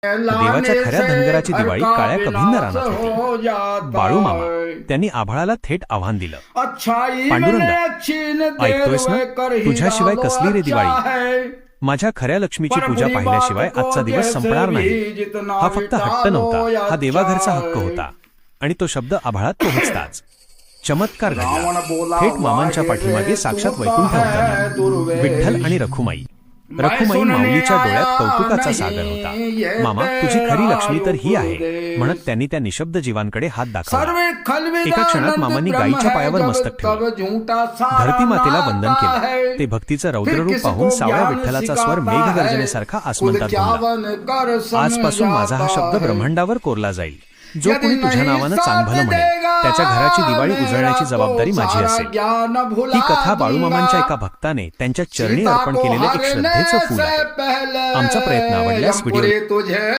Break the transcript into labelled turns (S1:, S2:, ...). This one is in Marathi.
S1: देवाच्या खऱ्या धनगराची दिवाळी काळ्या कभिन्न रानात होती. बाळू मामा त्यांनी आभाळाला थेट आव्हान दिलं. पांडुरंगा, ऐकतोयस ना? तुझ्याशिवाय कसली रे दिवाळी? माझ्या खऱ्या लक्ष्मीची पूजा पाहिल्याशिवाय आजचा दिवस संपणार नाही. हा फक्त हट्ट नव्हता, हा देवाघरचा हक्क होता. आणि तो शब्द आभाळात पोहोचताच चमत्कार घडला. थेट मामांच्या पाठीमागे साक्षात वैकुंठ अवतरला. विठ्ठल आणि रखुमाई. रखुमाई माऊलीच्या डोळ्यात कौतुकाचा सागर होता. मामा, तुझी खरी लक्ष्मी तर ही आहे म्हणत त्यांनी त्या निशब्द जीवांकडे हात दाखवला. एका क्षणात मामांनी गायीच्या पायावर मस्तक ठेवलं. धरती मातेला वंदन केलं. ते भक्तीचं रौद्ररूप पाहून सावळ्या विठ्ठलाचा स्वर मेघगर्जनेसारखा आसमंतात घुमला. आजपासून माझा हा शब्द ब्रह्मांडावर कोरला जाईल. जो कोणी तुझ्या नावानं चांगभलं म्हणेल त्याच्या घराची दिवाळी उजळण्याची जबाबदारी माझी असेल. ही कथा बाळूमामांच्या एका भक्ताने त्यांच्या चरणी अर्पण केलेले एक श्रद्धेचं फूल आहे. आमचा प्रयत्न आवडल्यास व्हिडिओ